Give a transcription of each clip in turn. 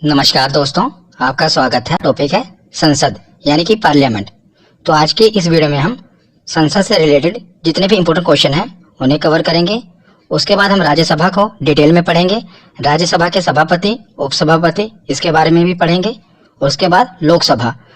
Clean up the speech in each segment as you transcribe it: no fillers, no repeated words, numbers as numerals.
नमस्कार दोस्तों, आपका स्वागत है। टॉपिक है संसद यानी कि पार्लियामेंट। तो आज की इस वीडियो में हम संसद से रिलेटेड जितने भी इम्पोर्टेंट क्वेश्चन हैं उन्हें कवर करेंगे। उसके बाद हम राज्यसभा को डिटेल में पढ़ेंगे, राज्यसभा के सभापति, उपसभापति, इसके बारे में भी पढ़ेंगे। उसके बाद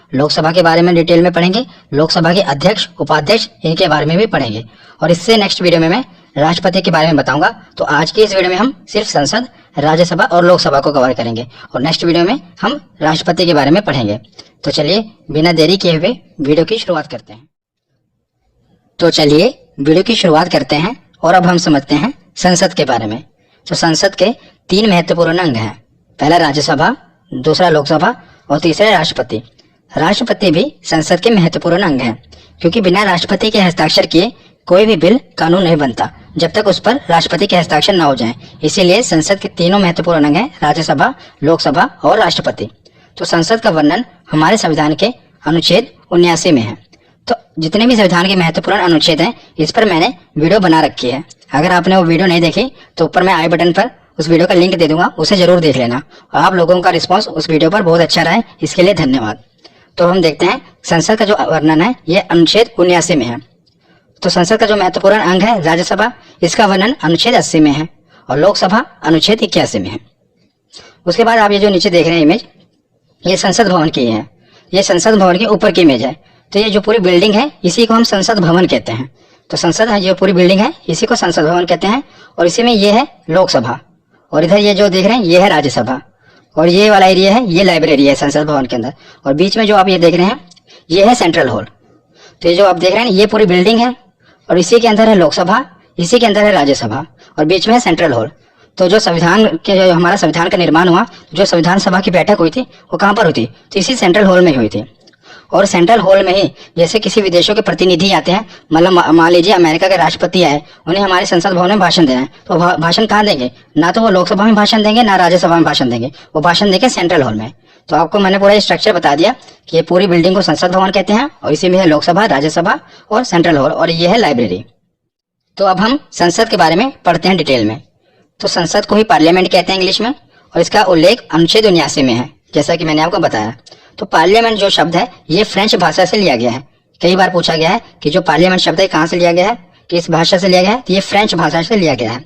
लोकसभा के बारे में डिटेल में पढ़ेंगे, लोकसभा के अध्यक्ष, उपाध्यक्ष, इनके बारे में भी पढ़ेंगे। और इससे नेक्स्ट वीडियो में मैं राष्ट्रपति के बारे में बताऊंगा। तो आज की इस वीडियो में हम सिर्फ संसद, राज्यसभा और लोकसभा को कवर करेंगे और नेक्स्ट वीडियो में हम राष्ट्रपति के बारे में पढ़ेंगे। तो चलिए बिना देरी किए हुए वीडियो की शुरुआत करते हैं। और अब हम समझते हैं संसद के बारे में। तो संसद के 3 महत्वपूर्ण अंग हैं। पहला राज्यसभा, दूसरा लोकसभा और तीसरा राष्ट्रपति। राष्ट्रपति भी संसद के महत्वपूर्ण अंग हैं, क्योंकि बिना राष्ट्रपति के हस्ताक्षर किए कोई भी बिल कानून नहीं बनता जब तक उस पर राष्ट्रपति के हस्ताक्षर न हो जाएं। इसीलिए संसद के तीनों महत्वपूर्ण अंग हैं, राज्यसभा, लोकसभा और राष्ट्रपति। तो संसद का वर्णन हमारे संविधान के अनुच्छेद 79 में है। तो जितने भी संविधान के महत्वपूर्ण अनुच्छेद हैं, इस पर मैंने वीडियो बना रखी है। अगर आपने वो वीडियो नहीं देखी तो ऊपर मैं आई बटन पर उस वीडियो का लिंक दे दूंगा, उसे जरूर देख लेना। और आप लोगों का रिस्पॉन्स उस वीडियो पर बहुत अच्छा रहा है, इसके लिए धन्यवाद। तो हम देखते हैं संसद का जो वर्णन है ये अनुच्छेद 79 में है। तो संसद का जो महत्वपूर्ण अंग है राज्यसभा, इसका वर्णन अनुच्छेद 80 में है और लोकसभा अनुच्छेद 81 में है। उसके बाद आप ये जो नीचे देख रहे हैं इमेज, ये संसद भवन की है। ये संसद भवन के ऊपर की इमेज है। तो ये जो पूरी बिल्डिंग है इसी को हम संसद भवन कहते हैं। तो संसद है, जो पूरी बिल्डिंग है इसी को संसद भवन कहते हैं। और इसी में ये है लोकसभा और इधर ये जो देख रहे हैं ये है राज्यसभा। और ये वाला एरिया है, ये लाइब्रेरी है संसद भवन के अंदर। और बीच में जो आप ये देख रहे हैं ये है सेंट्रल हॉल। तो ये जो आप देख रहे हैं ये पूरी बिल्डिंग है और इसी के अंदर है लोकसभा, इसी के अंदर है राज्यसभा और बीच में है सेंट्रल हॉल। तो जो संविधान के जो हमारा संविधान का निर्माण हुआ, जो संविधान सभा की बैठक हुई थी वो कहाँ पर हुई थी? तो इसी सेंट्रल हॉल में हुई थी। और सेंट्रल हॉल में ही जैसे किसी विदेशों के प्रतिनिधि आते हैं, मतलब मान लीजिए अमेरिका के राष्ट्रपति आए, उन्हें हमारे संसद भवन में भाषण देना है, तो भाषण कहाँ देंगे? ना तो वो लोकसभा में भाषण देंगे, ना राज्यसभा में भाषण देंगे, वो भाषण देंगे सेंट्रल हॉल में। तो आपको मैंने पूरा स्ट्रक्चर बता दिया कि ये पूरी बिल्डिंग को संसद भवन कहते हैं और इसी में है लोकसभा, राज्यसभा और सेंट्रल हॉल और ये है लाइब्रेरी। तो अब हम संसद के बारे में पढ़ते हैं डिटेल में। तो संसद को ही पार्लियामेंट कहते हैं इंग्लिश में और इसका उल्लेख अनुच्छेद 79 में है, जैसा कि मैंने आपको बताया। तो पार्लियामेंट जो शब्द है ये फ्रेंच भाषा से लिया गया है। कई बार पूछा गया है कि जो पार्लियामेंट शब्द है कहाँ से लिया गया है, किस भाषा से लिया गया है? तो ये फ्रेंच भाषा से लिया गया है।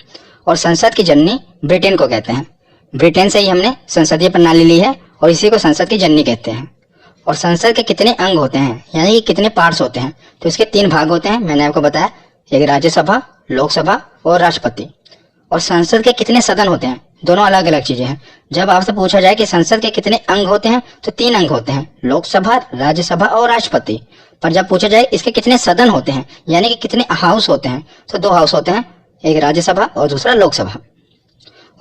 और संसद की जननी ब्रिटेन को कहते हैं। ब्रिटेन से ही हमने संसदीय प्रणाली ली है और इसी को संसद की जननी कहते हैं। और संसद के कितने अंग होते हैं, यानी कि कितने पार्ट्स होते हैं? तो इसके 3 भाग होते हैं, मैंने आपको बताया, एक राज्यसभा, लोकसभा और राष्ट्रपति। और संसद के कितने सदन होते हैं, दोनों अलग अलग चीजें हैं। जब आपसे पूछा जाए कि संसद के कितने अंग होते हैं तो 3 अंग होते हैं, लोकसभा, राज्यसभा और राष्ट्रपति। पर जब पूछा जाए इसके कितने सदन होते हैं, यानी कि कितने हाउस होते हैं, तो 2 हाउस होते हैं, एक राज्यसभा और दूसरा लोकसभा।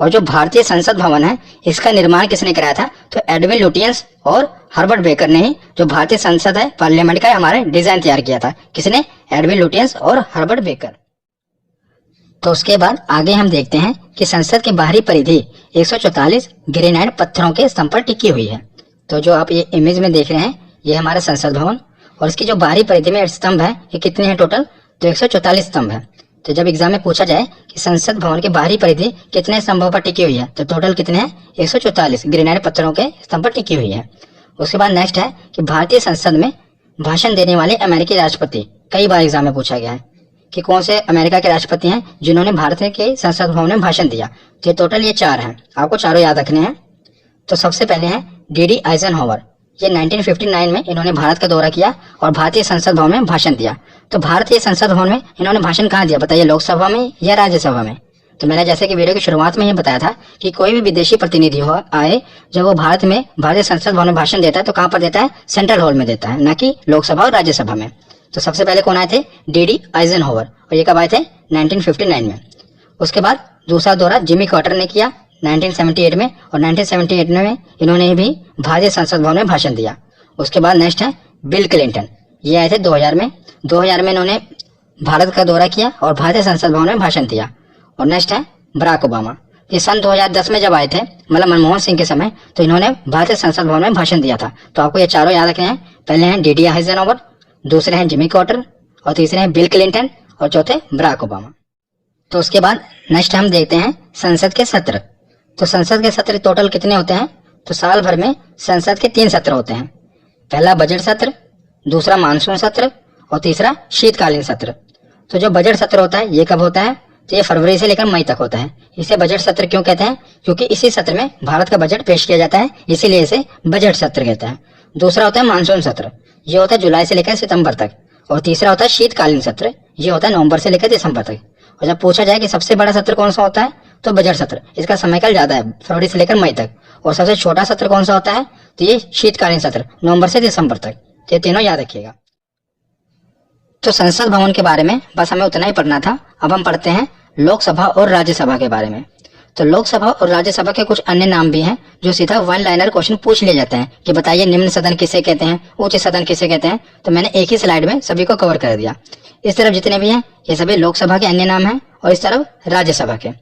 और जो भारतीय संसद भवन है इसका निर्माण किसने कराया था? तो एडविन लुटियंस और हर्बर्ट बेकर ने ही जो भारतीय संसद है, पार्लियामेंट का हमारे डिजाइन तैयार किया था। किसने? एडविन लुटियंस और हर्बर्ट बेकर। तो उसके बाद आगे हम देखते हैं कि संसद की बाहरी परिधि 144 ग्रेनाइट पत्थरों के स्तंभ पर टिकी हुई है। तो जो आप ये इमेज में देख रहे हैं ये हमारा संसद भवन और इसकी जो बाहरी परिधि में स्तंभ है ये कितने हैं टोटल? तो 144 स्तंभ है। तो जब एग्जाम में पूछा जाए कि संसद भवन की बाहरी परिधि कितने स्तंभों पर टिकी हुई है तो टोटल कितने हैं? 144 ग्रेनाइट पत्थरों के स्तंभ पर टिकी हुई है। उसके बाद नेक्स्ट है कि भारतीय संसद में भाषण देने वाले अमेरिकी राष्ट्रपति। कई बार एग्जाम में पूछा गया है कि कौन से अमेरिका के राष्ट्रपति हैं जिन्होंने भारत के संसद भवन में भाषण दिया। तो टोटल ये 4 हैं, आपको चारों याद रखने हैं। तो सबसे पहले हैं D.D. आइजनहोवर। ये 1959 में इन्होंने भारत का दौरा किया और भारतीय संसद भवन में भाषण दिया। तो भारतीय संसद भवन में इन्होंने भाषण कहाँ दिया बताइए, लोकसभा में या राज्यसभा में? तो मैंने जैसे कि वीडियो की शुरुआत में ही बताया था कि कोई भी विदेशी प्रतिनिधि हो आए, जब वो भारत में भारतीय संसद भवन में भाषण देता है तो कहाँ पर देता है? सेंट्रल हॉल में देता है, ना कि लोकसभा और राज्यसभा में। तो सबसे पहले कौन आए थे? D.D. आइजनहोवर और ये कब आए थे? 1959 में। उसके बाद दूसरा दौरा जिमी कार्टर ने किया 1978 में और 1978 में इन्होंने भी भारतीय संसद भवन में भाषण दिया। उसके बाद नेक्स्ट है बिल क्लिंटन। ये आए थे 2000 में। 2000 में इन्होंने भारत का दौरा किया और भारतीय संसद भवन में भाषण दिया। और नेक्स्ट है बराक ओबामा। ये सन 2010 में जब आए थे, मतलब मनमोहन सिंह के समय, तो इन्होंने भारतीय संसद भवन में भाषण दिया था। तो आपको ये चारों याद रखने हैं। पहले हैं D.D. आइजनहोवर, दूसरे हैं जिमी कार्टर और तीसरे हैं बिल क्लिंटन और चौथे बराक ओबामा। तो उसके बाद नेक्स्ट हम देखते हैं संसद के सत्र। तो संसद के सत्र टोटल कितने होते हैं? तो साल भर में संसद के 3 सत्र होते हैं। पहला बजट सत्र, दूसरा मानसून सत्र और तीसरा शीतकालीन सत्र। तो जो बजट सत्र होता है ये कब होता है? तो ये फरवरी से लेकर मई तक होता है। इसे बजट सत्र क्यों कहते हैं? क्योंकि इसी सत्र में भारत का बजट पेश किया जाता है, इसीलिए इसे बजट सत्र कहते हैं। दूसरा होता है मानसून सत्र, ये होता है जुलाई से लेकर सितंबर तक। और तीसरा होता है शीतकालीन सत्र, ये होता है नवंबर से लेकर दिसंबर तक। और जब पूछा जाए कि सबसे बड़ा सत्र कौन सा होता है, तो बजट सत्र, इसका समयकाल ज्यादा है, फरवरी से लेकर मई तक। और सबसे छोटा सत्र कौन सा होता है? तो ये शीतकालीन सत्र, नवंबर से दिसंबर तक। ये तीनों याद रखिएगा। तो संसद भवन के बारे में बस हमें उतना ही पढ़ना था। अब हम पढ़ते हैं लोकसभा और राज्यसभा के बारे में। तो लोकसभा और राज्यसभा के कुछ अन्य नाम भी हैं जो सीधा वन लाइनर क्वेश्चन पूछ लिए जाते हैं कि बताइए निम्न सदन किसे कहते हैं, उच्च सदन किसे कहते हैं। तो मैंने एक ही स्लाइड में सभी को कवर कर दिया। इस तरफ जितने भी हैं ये सभी लोकसभा के अन्य नाम हैं और इस तरफ राज्यसभा के।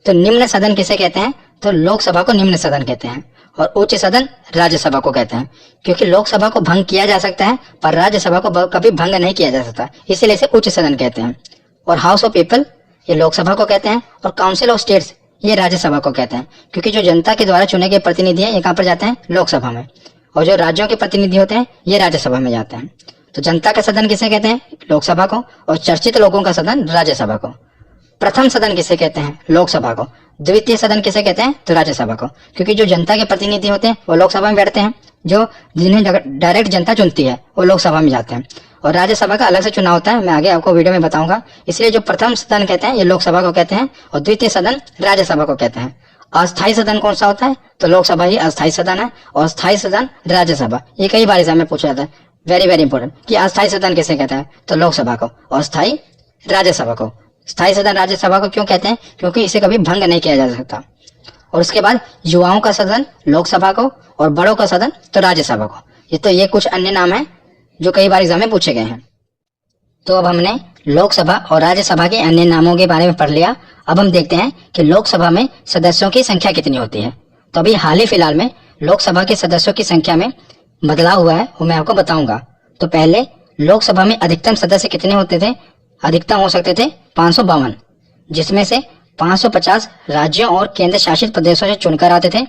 तो निम्न सदन किसे कहते हैं? तो लोकसभा को निम्न सदन कहते हैं और उच्च सदन राज्यसभा को कहते हैं। क्योंकि लोकसभा को भंग किया जा सकता है पर राज्यसभा को कभी भंग नहीं किया जा सकता, इसीलिए इसे उच्च सदन कहते हैं। और हाउस ऑफ पीपल ये लोकसभा को कहते हैं और काउंसिल ऑफ स्टेट्स ये राज्यसभा को कहते हैं। क्योंकि जो जनता के द्वारा चुने गए प्रतिनिधि हैं ये कहाँ पर जाते हैं? लोकसभा में। और जो राज्यों के प्रतिनिधि होते हैं ये राज्यसभा में जाते हैं। तो जनता का सदन किसे कहते हैं? लोकसभा को। और चर्चित लोगों का सदन राज्यसभा को। प्रथम सदन किसे कहते हैं? लोकसभा को। द्वितीय सदन किसे कहते हैं? तो राज्यसभा को। क्योंकि जो जनता के प्रतिनिधि होते हैं वो लोकसभा में बैठते हैं, जो जिन्हें डायरेक्ट जनता चुनती है वो लोकसभा में जाते हैं। और राज्यसभा का अलग से चुनाव होता है, मैं आगे आपको वीडियो में बताऊंगा। इसलिए जो प्रथम सदन कहते हैं ये लोकसभा को कहते हैं और द्वितीय सदन राज्यसभा को कहते हैं। अस्थायी सदन कौन सा होता है? तो लोकसभा ही अस्थायी सदन है और स्थायी सदन राज्यसभा। ये कई बार एग्जाम में पूछा जाता है, वेरी वेरी इंपॉर्टेंट, कि अस्थायी सदन किसे कहते हैं? तो लोकसभा को। और स्थायी राज्यसभा को। स्थायी सदन राज्यसभा को क्यों कहते हैं? क्योंकि इसे कभी भंग नहीं किया जा सकता। और उसके बाद युवाओं का सदन लोकसभा को और बड़ों का सदन तो राज्यसभा को। ये कुछ अन्य नाम है जो कई बार एग्जाम में पूछे गए हैं। तो अब हमने लोकसभा और राज्यसभा के अन्य नामों के बारे में पढ़ लिया। अब हम देखते हैं कि लोकसभा में सदस्यों की संख्या कितनी होती है। तो अभी हाल ही फिलहाल में लोकसभा के सदस्यों की संख्या में बदलाव हुआ है, वो मैं आपको बताऊंगा। तो पहले लोकसभा में अधिकतम सदस्य कितने होते थे? अधिकतम हो सकते थे 552, जिसमें से 550 राज्यों और केंद्र शासित प्रदेशों से चुनकर आते थे,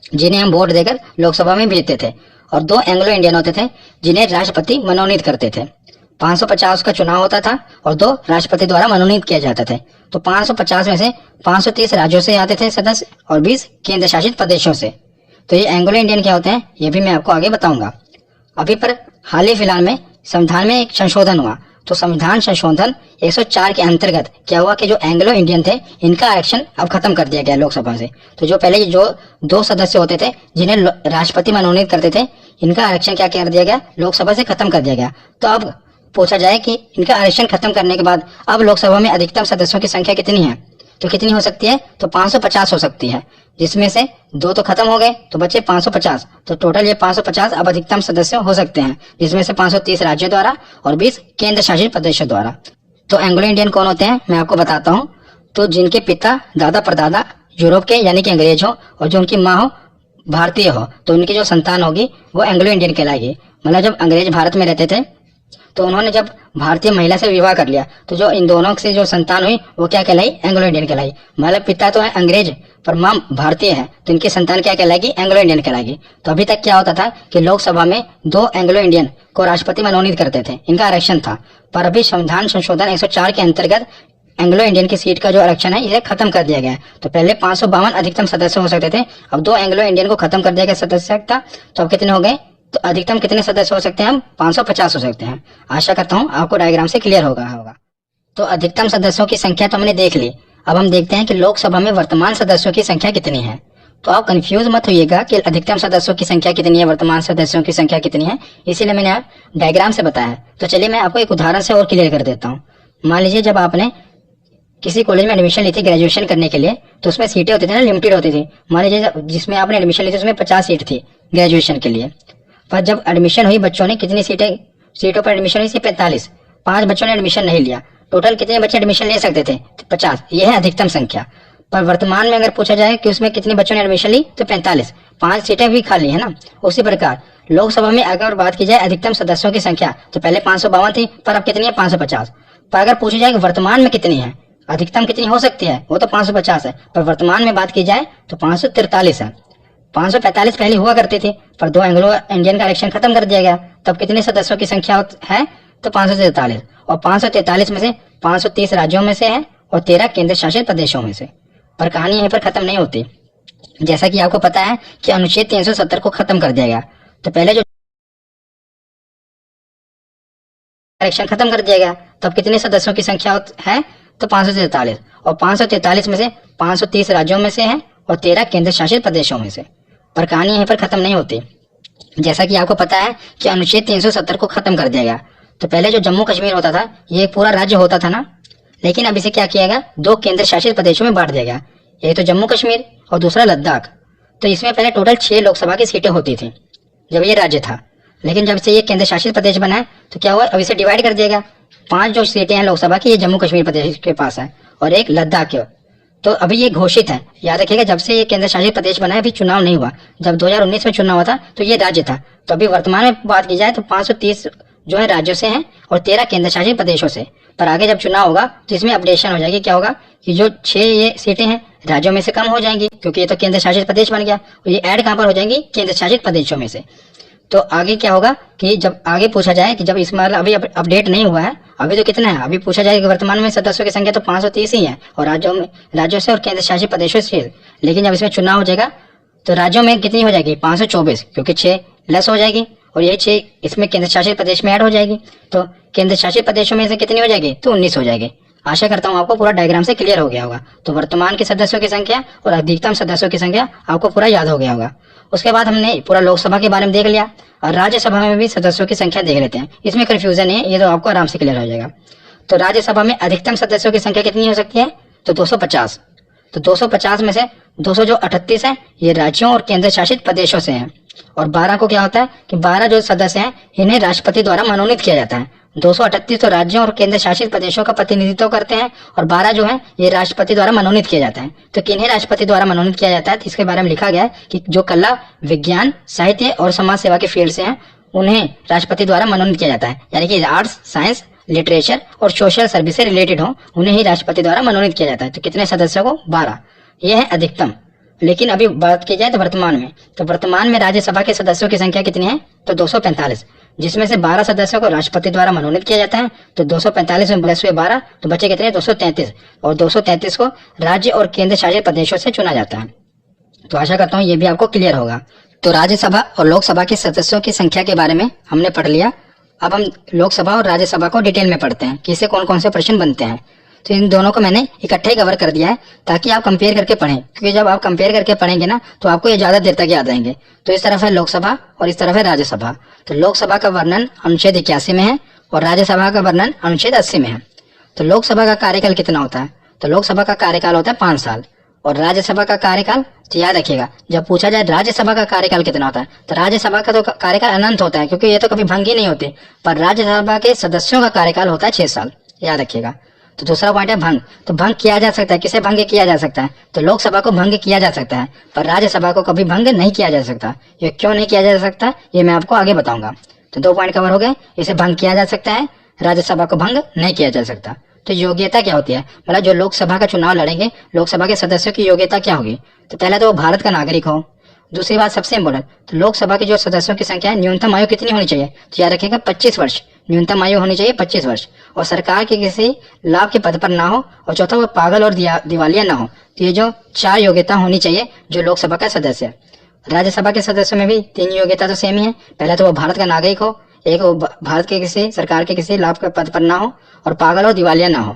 जिन्हें हम वोट देकर लोकसभा में भेजते थे। और 2 एंग्लो इंडियन होते थे जिन्हें राष्ट्रपति मनोनीत करते थे। 550 का चुनाव होता था और 2 राष्ट्रपति द्वारा मनोनीत किए जाते थे। तो 550 में से 530 राज्यों से आते थे सदस्य और 20 केंद्र शासित प्रदेशों से। तो ये एंग्लो इंडियन क्या होते हैं ये भी मैं आपको आगे बताऊंगा। अभी पर हाल ही फिलहाल में संविधान में एक संशोधन हुआ। तो संविधान संशोधन 104 के अंतर्गत क्या हुआ कि जो एंग्लो इंडियन थे इनका आरक्षण अब खत्म कर दिया गया लोकसभा से। तो जो पहले जो 2 सदस्य होते थे जिन्हें राष्ट्रपति मनोनीत करते थे, इनका आरक्षण क्या कर दिया गया? लोकसभा से खत्म कर दिया गया। तो अब पूछा जाए कि इनका आरक्षण खत्म करने के बाद अब लोकसभा में अधिकतम सदस्यों की संख्या कितनी है? तो कितनी हो सकती है? तो 550 हो सकती है, जिसमें से 2 तो खत्म हो गए तो बचे 550। तो टोटल ये 550 अब अधिकतम सदस्य हो सकते हैं, जिसमें से 530 राज्यों द्वारा और 20 केंद्र शासित प्रदेशों द्वारा। तो एंग्लो इंडियन कौन होते हैं मैं आपको बताता हूँ। तो जिनके पिता दादा परदादा यूरोप के यानी कि अंग्रेज हो और जो उनकी माँ हो भारतीय हो, तो उनकी जो संतान होगी वो एंग्लो इंडियन कहलाएगी। मतलब जब अंग्रेज भारत में रहते थे तो उन्होंने जब भारतीय महिला से विवाह कर लिया तो जो इन दोनों से जो संतान हुई वो क्या कहलाई? एंग्लो इंडियन कहलाई। मतलब पिता तो है अंग्रेज पर मां भारतीय है, तो इनकी संतान क्या कहलाएगी? एंग्लो इंडियन कहलाएगी। तो अभी तक क्या होता था कि लोकसभा में 2 एंग्लो इंडियन को राष्ट्रपति मनोनीत करते थे, इनका आरक्षण था। पर अभी संविधान संशोधन 104 के अंतर्गत एंग्लो इंडियन की सीट का जो आरक्षण है इसे खत्म कर दिया गया है। तो पहले 552 अधिकतम सदस्य हो सकते थे, अब 2 एंग्लो इंडियन को खत्म कर दिया गया सदस्यता। तो अब कितने हो गए? तो अधिकतम कितने सदस्य हो सकते हैं? हम 550 हो सकते हैं। आशा करता हूँ आपको डायग्राम से क्लियर होगा। तो अधिकतम सदस्यों की संख्या तो हमने देख ली। अब हम देखते हैं कि लोकसभा में वर्तमान सदस्यों की संख्या कितनी है। तो आप कंफ्यूज मत होइएगा कि अधिकतम सदस्यों की संख्या कितनी है, वर्तमान सदस्यों की संख्या कितनी है, इसीलिए मैंने डायग्राम से बताया। तो चलिए मैं आपको एक उदाहरण से और क्लियर कर देता हूँ। मान लीजिए जब आपने किसी कॉलेज में एडमिशन ली थी ग्रेजुएशन करने के लिए, तो उसमें सीटें होती थी ना, लिमिटेड होती थी। मान लीजिए जिसमें आपने एडमिशन ली थी उसमें 50 सीट थी ग्रेजुएशन के लिए। पर जब एडमिशन हुई बच्चों ने कितनी सीटों पर एडमिशन हुई? 45। 5 बच्चों ने एडमिशन नहीं लिया। टोटल कितने बच्चे एडमिशन ले सकते थे? 50। यह है अधिकतम संख्या। पर वर्तमान में अगर पूछा जाए कि उसमें कितने बच्चों ने एडमिशन ली तो 45। 5 सीटें भी खाली है ना। उसी प्रकार लोकसभा में अगर बात की जाए अधिकतम सदस्यों की संख्या, तो पहले 552 थी पर अब कितनी है? 550। पर अगर पूछी जाए कि वर्तमान में कितनी है, अधिकतम कितनी हो सकती है, वो तो 550 है, पर वर्तमान में बात की जाए तो 543 है। 545 पहले हुआ करती थी, पर 2 एंग्लो इंडियन का इलेक्शन खत्म कर दिया गया। तब कितने सदस्यों की संख्या है? तो 543। और 543 में से 530 राज्यों में से है और 13 केंद्र शासित प्रदेशों में से। पर कहानी यहीं पर खत्म नहीं होती। जैसा कि आपको पता है कि अनुच्छेद 370 को खत्म कर दिया गया, तो पहले जो इलेक्शन खत्म कर दिया गया, तब कितने सदस्यों की संख्या है? तो 543। और 543 में से 530 राज्यों में से है और 13 केंद्र शासित प्रदेशों में से। पर कहानी यहीं पर खत्म नहीं होती। जैसा कि आपको पता है कि अनुच्छेद 370 को खत्म कर दिया गया, तो पहले जो जम्मू कश्मीर होता था ये एक पूरा राज्य होता था ना, लेकिन अब इसे क्या किया गया? 2 केंद्र शासित प्रदेशों में बांट दिया गया। एक तो जम्मू कश्मीर और दूसरा लद्दाख। तो इसमें पहले टोटल 6 लोकसभा की सीटें होती थी जब ये राज्य था, लेकिन जब से ये केंद्र शासित प्रदेश बना है तो क्या हुआ? अब इसे डिवाइड कर दिया गया। 5 जो सीटें हैं लोकसभा की, ये जम्मू कश्मीर प्रदेश के पास है और एक लद्दाख के। तो अभी ये घोषित है, याद रखिएगा, जब से ये केंद्र शासित प्रदेश बना है अभी चुनाव नहीं हुआ। जब 2019 में चुनाव हुआ था तो ये राज्य था। तो अभी वर्तमान में बात की जाए तो 530 जो है राज्यों से हैं और 13 केंद्र शासित प्रदेशों से। पर आगे जब चुनाव होगा तो इसमें अपडेशन हो जाएगी। क्या होगा कि जो 6 ये सीटें हैं राज्यों में से कम हो जाएंगी, क्योंकि ये तो केंद्र शासित प्रदेश बन गया, और ये ऐड कहाँ पर हो जाएंगी? केंद्र शासित प्रदेशों में से। तो आगे क्या होगा कि जब आगे पूछा जाए कि जब इस मतलब अभी अपडेट नहीं हुआ है, अभी तो कितना है, अभी पूछा जाए कि वर्तमान में सदस्यों की संख्या तो 530 ही है और राज्यों से और केंद्र शासित प्रदेशों से। लेकिन जब इसमें चुनाव हो जाएगा तो राज्यों में कितनी हो जाएगी? 524, क्योंकि 6 लेस हो जाएगी और ये 6 इसमें केंद्र शासित प्रदेश में ऐड हो जाएगी। तो केंद्र शासित प्रदेशों में से कितनी हो जाएगी? तो 19 हो जाएगी। आशा करता हूँ आपको पूरा डायग्राम से क्लियर हो गया होगा। तो वर्तमान के सदस्यों की संख्या और अधिकतम सदस्यों की संख्या आपको पूरा याद हो गया होगा। उसके बाद हमने पूरा लोकसभा के बारे में देख लिया और राज्यसभा में भी सदस्यों की संख्या देख लेते हैं। इसमें कंफ्यूजन है, ये तो आपको आराम से क्लियर हो जाएगा। तो राज्यसभा में अधिकतम सदस्यों की संख्या कितनी हो सकती है? तो 250। तो 250 में से 200 जो 38 है ये राज्यों और केंद्र शासित प्रदेशों से हैं, और 12 को क्या होता है कि 12 जो सदस्य हैं इन्हें राष्ट्रपति द्वारा मनोनीत किया जाता है। 238 तो राज्यों और केंद्र शासित प्रदेशों का प्रतिनिधित्व करते हैं और 12 जो है ये राष्ट्रपति द्वारा मनोनीत किया जाता है। तो किन्हें राष्ट्रपति द्वारा मनोनीत किया जाता है? तो इसके बारे में लिखा गया है कि जो कला, विज्ञान, साहित्य और समाज सेवा के फील्ड से हैं उन्हें राष्ट्रपति द्वारा मनोनीत किया जाता है। यानी कि आर्ट्स, साइंस, लिटरेचर और सोशल सर्विस से रिलेटेड हो उन्हें ही राष्ट्रपति द्वारा मनोनीत किया जाता है। तो कितने सदस्यों को? 12। ये है अधिकतम। लेकिन अभी बात की जाए तो वर्तमान में, तो वर्तमान में राज्यसभा के सदस्यों की संख्या कितनी है? तो 245, जिसमें से 12 सदस्यों को राष्ट्रपति द्वारा मनोनीत किया जाता है। तो 245 में प्लस हुए 12 तो बचे कितने? 233, और 233 को राज्य और केंद्र शासित प्रदेशों से चुना जाता है। तो आशा करता हूँ ये भी आपको क्लियर होगा। तो राज्यसभा और लोकसभा के सदस्यों की संख्या के बारे में हमने पढ़ लिया। अब हम लोकसभा और राज्यसभा को डिटेल में पढ़ते हैं कि इससे कौन कौन से प्रश्न बनते हैं। तो इन दोनों को मैंने इकट्ठे ही कवर कर दिया है ताकि आप कंपेयर करके पढ़ें, क्योंकि जब आप कंपेयर करके पढ़ेंगे ना तो आपको ये ज्यादा देर तक याद आएंगे। तो इस तरफ है लोकसभा और इस तरफ है राज्यसभा। तो लोकसभा का वर्णन अनुच्छेद 81 में है और राज्यसभा का वर्णन अनुच्छेद 80 में है। तो लोकसभा का कार्यकाल कितना होता है? तो लोकसभा का कार्यकाल होता है 5 साल और राज्यसभा का कार्यकाल, तो याद रखिएगा जब पूछा जाए राज्यसभा का कार्यकाल कितना होता है तो राज्यसभा का तो कार्यकाल अनंत होता है, क्योंकि ये तो कभी भंग ही नहीं होती। पर राज्यसभा के सदस्यों का कार्यकाल होता है 6 साल, याद रखिएगा। तो दूसरा पॉइंट है भंग। तो भंग किया जा सकता है, किसे भंग किया जा सकता है? तो लोकसभा को भंग किया जा सकता है, पर राज्यसभा को कभी भंग नहीं किया जा सकता। ये क्यों नहीं किया जा सकता ये मैं आपको आगे बताऊंगा। तो 2 पॉइंट कवर हो गए, इसे भंग किया जा सकता है, राज्यसभा को भंग नहीं किया जा सकता। तो योग्यता क्या होती है? मतलब जो लोकसभा का चुनाव लड़ेंगे, लोकसभा के सदस्यों की योग्यता क्या होगी? तो पहला तो वो भारत का नागरिक हो। दूसरी बात सबसे इम्पोर्टेंट, तो लोकसभा की जो सदस्यों की संख्या है न्यूनतम आयु कितनी होनी चाहिए? तो याद रखिएगा 25 वर्ष न्यूनतम आयु होनी चाहिए, 25 वर्ष, और सरकार के किसी लाभ के पद पर ना हो, और चौथा वो पागल और दिवालिया ना हो। तो ये जो 4 योग्यता होनी चाहिए जो लोकसभा का सदस्य है। राज्यसभा के सदस्यों में भी 3 योग्यता तो सेम ही है। पहला तो वो भारत का नागरिक हो, एक वो भारत के किसी सरकार के किसी लाभ के पद पर ना हो, और पागल और दिवालिया ना हो।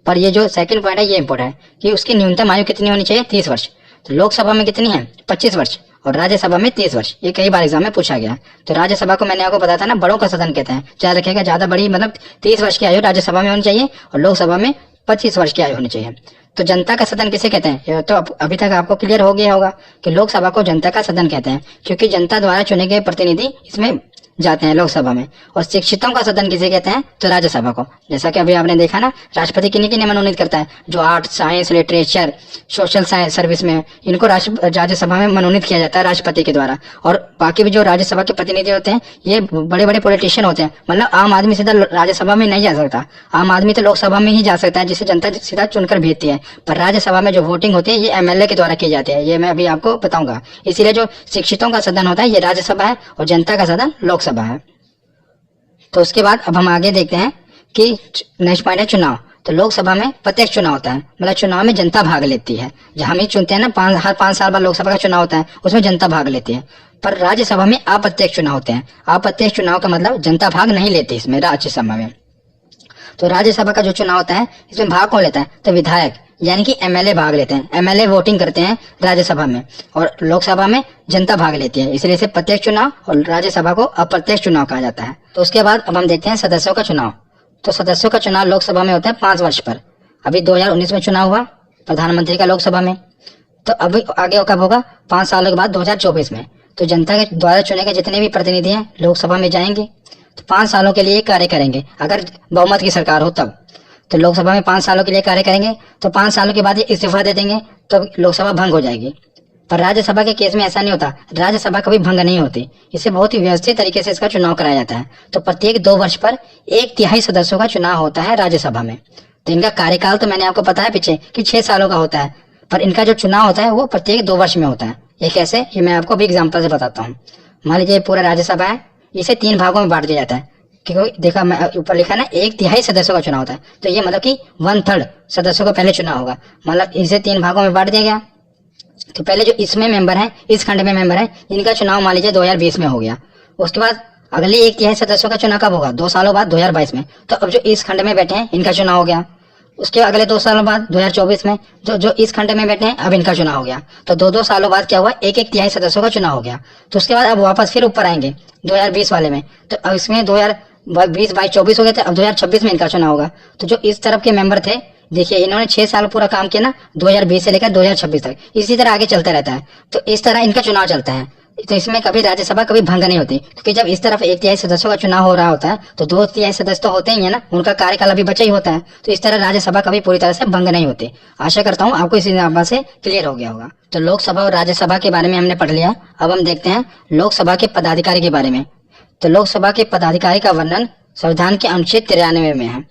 पर ये जो सेकंड पॉइंट है ये इंपॉर्टेंट है कि उसकी न्यूनतम आयु कितनी होनी चाहिए? 30 वर्ष। तो लोकसभा में कितनी है? 25 वर्ष, और राज्यसभा में 30 वर्ष। ये कई बार एग्जाम में पूछा गया। तो राज्यसभा को मैंने आपको बताया था ना, बड़ों का सदन कहते हैं। याद रखिएगा ज्यादा बड़ी मतलब 30 वर्ष की आयु राज्यसभा में होनी चाहिए और लोकसभा में 25 वर्ष की आयु होनी चाहिए। तो जनता का सदन किसे कहते हैं? ये तो अभी तक आपको क्लियर हो गया होगा कि लोकसभा को जनता का सदन कहते हैं, क्योंकि जनता द्वारा चुने गए प्रतिनिधि इसमें जाते हैं लोकसभा में। और शिक्षितों का सदन किसे कहते हैं? तो राज्यसभा को। जैसा कि अभी आपने देखा ना, राष्ट्रपति किन्हीं किन्हीं मनोनीत करता है? जो art, science, literature, social science service में, इनको राज्यसभा में मनोनीत किया जाता है राष्ट्रपति के द्वारा। और बाकी भी जो राज्यसभा के प्रतिनिधि होते हैं ये बड़े बड़े पॉलिटिशियन होते हैं। मतलब आम आदमी सीधा राज्यसभा में नहीं जा सकता, आम आदमी तो लोकसभा में ही जा सकता है जिसे जनता सीधा चुनकर भेजती है। पर राज्यसभा में जो वोटिंग होती है ये एमएलए के द्वारा की जाती है, ये मैं अभी आपको बताऊंगा। इसीलिए जो शिक्षितों का सदन होता है ये राज्यसभा है और जनता का सदन लोकसभा है। तो उसके बाद अब हम आगे देखते हैं कि नेक्स्ट पॉइंट है चुनाव। तो लोकसभा में प्रत्यक्ष चुनाव होता है, मतलब चुनाव में जनता भाग लेती है। जहां हम ही चुनते हैं ना, हर 5 साल बाद लोकसभा का चुनाव होता है, उसमें जनता भाग लेती है। पर राज्यसभा में अप्रत्यक्ष चुनाव होते हैं। अप्रत्यक्ष चुनाव का मतलब जनता भाग नहीं लेती इसमें, राज्यसभा में। तो राज्यसभा का जो चुनाव होता है इसमें भाग कौन लेता है? तो विधायक यानी कि एमएलए भाग लेते हैं। एमएलए वोटिंग करते हैं राज्यसभा में और लोकसभा में जनता भाग लेती है, इसलिए इसे प्रत्यक्ष चुनाव और राज्यसभा को अप्रत्यक्ष चुनाव कहा जाता है। तो उसके बाद अब हम देखते हैं सदस्यों का चुनाव। तो सदस्यों का चुनाव लोकसभा में होता है 5 वर्ष पर। अभी 2019 में चुनाव हुआ प्रधानमंत्री का लोकसभा में, तो अभी आगे कब होगा? 5 सालों के बाद 2024 में। तो जनता के द्वारा चुने गए जितने भी प्रतिनिधि हैं लोकसभा में जाएंगे, तो 5 सालों के लिए कार्य करेंगे। अगर बहुमत की सरकार हो तब तो लोकसभा में 5 सालों के लिए कार्य करेंगे। तो 5 सालों के बाद ये इस्तीफा दे देंगे तो लोकसभा भंग हो जाएगी। पर राज्यसभा के केस में ऐसा नहीं होता, राज्यसभा कभी भंग नहीं होती। इसे बहुत ही व्यवस्थित तरीके से इसका चुनाव कराया जाता है। तो प्रत्येक 2 वर्ष पर 1/3 सदस्यों का चुनाव होता है राज्यसभा में। तो इनका कार्यकाल तो मैंने आपको बताया पीछे कि 6 सालों का होता है, पर इनका जो चुनाव होता है वो प्रत्येक 2 वर्ष में होता है। ये कैसे, ये मैं आपको अभी एग्जाम्पल से बताता हूँ। मान लीजिए पूरा राज्यसभा है, इसे 3 भागों में बांट दिया जाता है। क्योंकि देखा मैं ऊपर लिखा ना 1/3 सदस्यों का चुनाव होता है, तो ये मतलब कि 1/3 सदस्यों का पहले चुनाव होगा। मतलब इसे 3 भागों में बांट दिया गया। तो पहले जो इसमें मेंबर है, इस खंड में मेंबर है, इनका चुनाव मान लीजिए 2020 में हो गया। उसके बाद अगले 1/3 सदस्यों का चुनाव कब होगा? 2 सालों बाद 2022 में। तो अब जो इस खंड में बैठे हैं इनका चुनाव हो गया। उसके अगले 2 सालों बाद 2024 में जो इस खंड में बैठे हैं अब इनका चुनाव हो गया। तो 2-2 सालों बाद क्या हुआ? 1/3 सदस्यों का चुनाव हो गया। तो उसके बाद अब वापस फिर ऊपर आएंगे 2020 वाले में। तो अब इसमें 2020, 22, 24 हो गए थे, अब 2026 में इनका चुनाव होगा। तो जो इस तरफ के मेंबर थे, देखिए इन्होंने 6 साल पूरा काम किया ना, 2020 से लेकर 2026 तक, इसी तरह आगे चलता रहता है। तो इस तरह इनका चुनाव चलता है। तो इसमें कभी राज्यसभा कभी भंग नहीं होती, क्योंकि जब इस तरफ 1/3 सदस्यों का चुनाव हो रहा होता है तो 2/3 सदस्य तो होते ही है ना, उनका कार्यकाल अभी बचा ही होता है। तो इस तरह राज्यसभा कभी पूरी तरह से भंग नहीं होती। आशा करता हूँ आपको इसी बात से क्लियर हो गया होगा। तो लोकसभा और राज्यसभा के बारे में हमने पढ़ लिया। अब हम देखते हैं लोकसभा के पदाधिकारी के बारे में। तो लोकसभा के पदाधिकारी का वर्णन संविधान के अनुच्छेद 93 में है।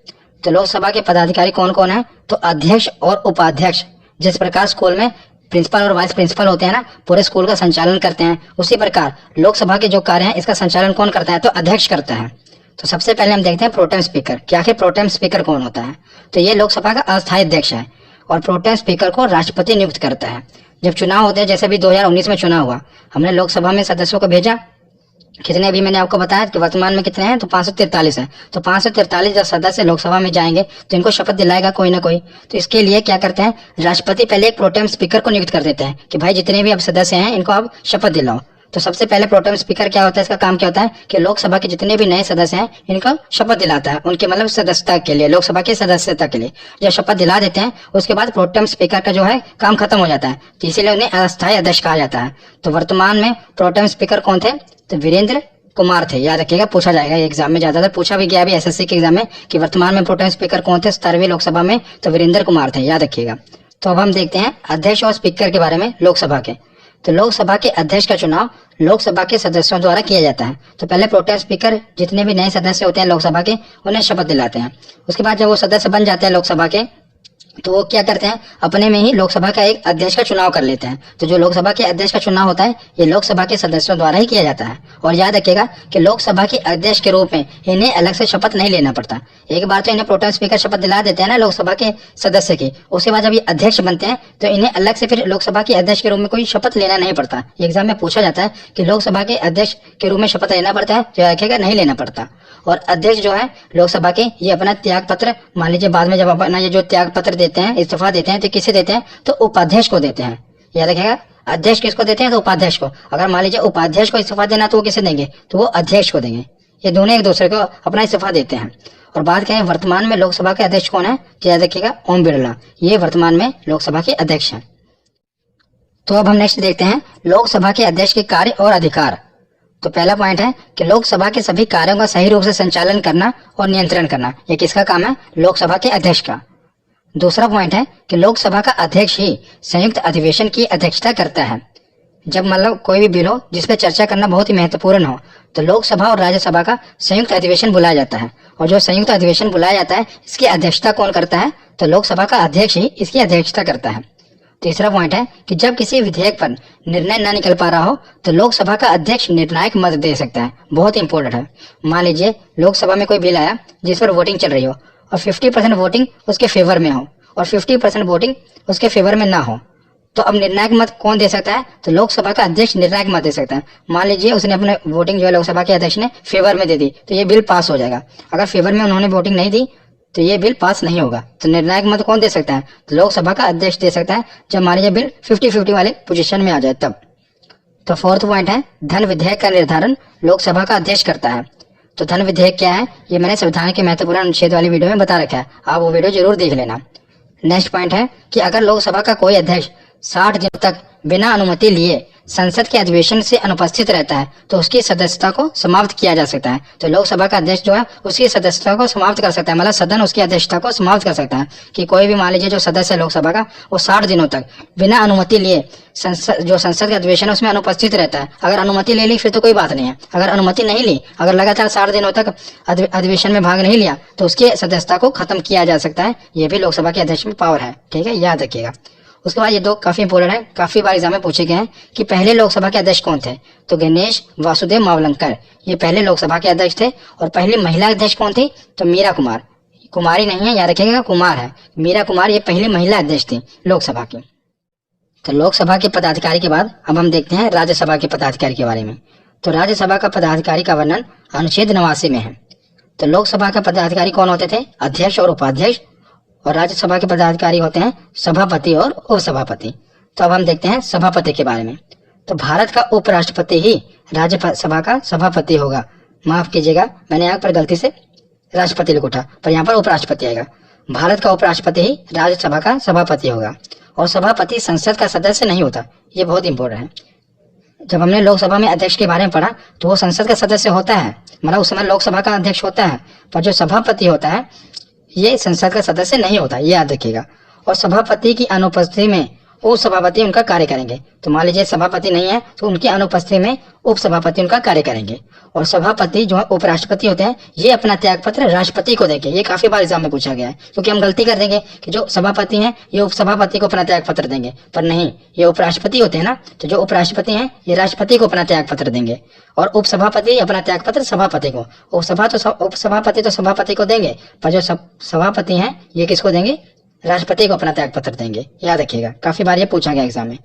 तो लोकसभा के पदाधिकारी कौन कौन है? तो अध्यक्ष और उपाध्यक्ष। जिस प्रकार स्कूल में प्रिंसिपल और वाइस प्रिंसिपल होते हैं ना, पूरे स्कूल का संचालन करते हैं, उसी प्रकार लोकसभा के जो कार्य हैं इसका संचालन कौन करता है? तो अध्यक्ष करता है। तो सबसे पहले हम देखते हैं प्रोटेम स्पीकर। कि आखिर प्रोटेम स्पीकर कौन होता है? तो ये लोकसभा का अस्थायी अध्यक्ष है और प्रोटेम स्पीकर को राष्ट्रपति नियुक्त करता है। जब चुनाव होते हैं, जैसे अभी 2019 में चुनाव हुआ, हमने लोकसभा में सदस्यों को भेजा, कितने अभी मैंने आपको बताया कि वर्तमान में कितने हैं? तो 543 है। तो 543 जब सदस्य लोकसभा में जाएंगे तो इनको शपथ दिलाएगा कोई ना कोई। तो इसके लिए क्या करते हैं? राष्ट्रपति पहले एक प्रोटेम स्पीकर को नियुक्त कर देते हैं कि भाई जितने भी अब सदस्य हैं इनको आप शपथ दिलाओ। तो सबसे पहले प्रोटेम स्पीकर क्या होता है? इसका काम क्या होता है कि लोकसभा के जितने भी नए सदस्य हैं इनको शपथ दिलाता है, उनके मतलब सदस्यता के लिए, लोकसभा की सदस्यता के लिए। जब शपथ दिला देते हैं उसके बाद प्रोटेम स्पीकर का जो है काम खत्म हो जाता है, तो इसीलिए उन्हें अस्थायी अध्यक्ष कहा जाता है। तो वर्तमान में प्रोटेम स्पीकर कौन थे? तो वीरेंद्र कुमार थे। याद रखिएगा, पूछा जाएगा एग्जाम में, ज्यादातर पूछा भी गया अभी एसएससी के एग्जाम में कि वर्तमान में प्रोटेम स्पीकर कौन थे 17वीं लोकसभा में? तो वीरेंद्र कुमार थे, याद रखिएगा। तो अब हम देखते हैं अध्यक्ष और स्पीकर के बारे में लोकसभा के। तो लोकसभा के अध्यक्ष का चुनाव लोकसभा के सदस्यों द्वारा किया जाता है। तो पहले प्रोटेम स्पीकर जितने भी नए सदस्य होते हैं लोकसभा के उन्हें शपथ दिलाते हैं। उसके बाद जब वो सदस्य बन जाते हैं लोकसभा के, तो वो क्या करते हैं? अपने में ही लोकसभा का एक अध्यक्ष का चुनाव कर लेते हैं। तो जो लोकसभा के अध्यक्ष का चुनाव होता है ये लोकसभा के सदस्यों द्वारा ही किया जाता है। और याद रखिएगा कि लोकसभा के अध्यक्ष के रूप में इन्हें अलग से शपथ नहीं लेना पड़ता। एक बार तो इन्हें प्रोटेम स्पीकर शपथ दिला देते हैं ना लोकसभा के सदस्य की, उसके बाद जब ये अध्यक्ष बनते हैं तो इन्हें अलग से फिर लोकसभा के अध्यक्ष के रूप में कोई शपथ लेना नहीं पड़ता। एग्जाम में पूछा जाता है कि लोकसभा के अध्यक्ष के रूप में शपथ लेना पड़ता है, तो रखिएगा नहीं लेना पड़ता। और अध्यक्ष जो है लोकसभा के, ये अपना त्याग पत्र, मान लीजिए बाद में जब अपना ये जो त्याग पत्र देते हैं, इस्तीफा देते हैं, तो किसे देते हैं? तो उपाध्यक्ष को देते हैं। याद रखिएगा, अध्यक्ष किसको देते हैं? तो उपाध्यक्ष को। अगर मान लीजिए उपाध्यक्ष को इस्तीफा देना तो वो किसे देंगे? तो वो अध्यक्ष को देंगे। ये दोनों एक दूसरे को अपना इस्तीफा देते हैं। और बात करें वर्तमान में लोकसभा के अध्यक्ष कौन है, तो याद रखिएगा ओम बिरला, ये वर्तमान में लोकसभा के अध्यक्ष हैं। तो अब हम नेक्स्ट देखते हैं लोकसभा के अध्यक्ष के कार्य और अधिकार। तो पहला पॉइंट है कि लोकसभा के सभी कार्यों का सही रूप से संचालन करना और नियंत्रण करना, ये किसका काम है? लोकसभा के अध्यक्ष का। दूसरा पॉइंट है कि लोकसभा का अध्यक्ष ही संयुक्त अधिवेशन की अध्यक्षता करता है। जब मतलब कोई भी बिल हो जिस पर चर्चा करना बहुत ही महत्वपूर्ण हो तो लोकसभा और राज्यसभा का संयुक्त अधिवेशन बुलाया जाता है, और जो संयुक्त अधिवेशन बुलाया जाता है इसकी अध्यक्षता कौन करता है? तो लोकसभा का अध्यक्ष ही इसकी अध्यक्षता करता है। तीसरा पॉइंट है कि जब किसी विधेयक पर निर्णय न निकल पा रहा हो तो लोकसभा का अध्यक्ष निर्णायक मत दे सकता है। बहुत इंपॉर्टेंट है। मान लीजिए लोकसभा में कोई बिल आया जिस पर वोटिंग चल रही हो और 50% वोटिंग उसके फेवर में हो और 50% वोटिंग उसके फेवर में ना हो, तो अब निर्णायक मत कौन दे सकता है? तो लोकसभा का अध्यक्ष निर्णायक मत दे सकता है। मान लीजिए उसने अपने वोटिंग जो है लोकसभा के अध्यक्ष ने फेवर में दे दी तो ये बिल पास हो जाएगा। अगर फेवर में उन्होंने वोटिंग नहीं दी तो ये बिल पास नहीं होगा। तो निर्णायक मत कौन दे सकता है? तो लोकसभा का अध्यक्ष दे सकता है, जब मान लीजिए बिल 50-50 वाले पोजीशन में आ जाए तब। तो फोर्थ पॉइंट है धन विधेयक का निर्धारण लोकसभा का अध्यक्ष करता है। तो धन विधेयक क्या है ये मैंने संविधान के महत्वपूर्ण अनुच्छेद वाली वीडियो में बता रखा है, आप वो वीडियो जरूर देख लेना। नेक्स्ट पॉइंट है कि अगर लोकसभा का कोई अध्यक्ष 60 दिनों तक बिना अनुमति लिए संसद के अधिवेशन से अनुपस्थित रहता है तो उसकी सदस्यता को समाप्त किया जा सकता है। तो लोकसभा का अध्यक्ष जो है उसकी सदस्यता को समाप्त कर सकता है, मतलब सदन उसकी अध्यक्षता को समाप्त कर सकता है कि कोई भी मान लीजिए जो सदस्य है लोकसभा का वो 60 दिनों तक बिना अनुमति लिए संसद का अधिवेशन है उसमें अनुपस्थित रहता है। अगर अनुमति ले ली फिर तो कोई बात नहीं है, अगर अनुमति नहीं ली, अगर लगातार 60 दिनों तक अधिवेशन में भाग नहीं लिया तो उसकी सदस्यता को खत्म किया जा सकता है। ये भी लोकसभा के अध्यक्ष में पावर है, ठीक है, याद रखिएगा। उसके बाद ये दो काफी इंपोर्टेंट है, काफी बार एग्जाम में पूछे गए हैं कि पहले लोकसभा के अध्यक्ष कौन थे? तो गणेश वासुदेव मावलंकर ये पहले लोकसभा के अध्यक्ष थे। और पहली महिला अध्यक्ष कौन थी? तो मीरा कुमार, कुमारी नहीं है, याद रखिएगा कुमार है, मीरा कुमार ये पहली महिला अध्यक्ष थी लोकसभा की। तो लोकसभा के पदाधिकारी के बाद अब हम देखते हैं राज्यसभा के पदाधिकारी के बारे में। तो राज्यसभा का पदाधिकारी का वर्णन अनुच्छेद 89 में है। तो लोकसभा का पदाधिकारी कौन होते थे? अध्यक्ष और उपाध्यक्ष। और राज्यसभा के पदाधिकारी होते हैं सभापति और उपसभापति। तो अब हम देखते हैं सभापति के बारे में। तो भारत का उपराष्ट्रपति ही राज्यसभा का सभापति होगा। माफ कीजिएगा, मैंने यहाँ पर गलती से राष्ट्रपति लिख उठा, पर यहाँ पर उपराष्ट्रपति आएगा। भारत का उपराष्ट्रपति ही राज्यसभा का सभापति होगा। और सभापति संसद का सदस्य नहीं होता, ये बहुत इंपॉर्टेंट है। जब हमने लोकसभा में अध्यक्ष के बारे में पढ़ा तो वो संसद का सदस्य होता है, मतलब उस समय लोकसभा का अध्यक्ष होता है, पर जो सभापति होता है ये संसद का सदस्य नहीं होता, ये याद रखिएगा। और सभापति की अनुपस्थिति में उपसभापति उनका कार्य करेंगे। तो मान लीजिए सभापति नहीं है तो उनकी अनुपस्थिति में उपसभापति उनका कार्य करेंगे। और सभापति जो है उपराष्ट्रपति होते हैं ये अपना त्याग पत्र राष्ट्रपति को देंगे। ये काफी बार एग्जाम में पूछा गया है, क्योंकि हम गलती कर देंगे कि जो सभापति हैं ये उपसभापति को अपना त्याग पत्र देंगे, पर नहीं, ये उपराष्ट्रपति होते हैं ना, तो जो उपराष्ट्रपति हैं ये राष्ट्रपति को अपना त्याग पत्र देंगे और उपसभापति अपना त्याग पत्र सभापति को। उपसभापति तो सभापति को देंगे, पर जो सभापति हैं ये किसको देंगे? राष्ट्रपति को अपना त्याग पत्र देंगे, याद रखिएगा, काफी बार ये पूछा गया एग्जाम में।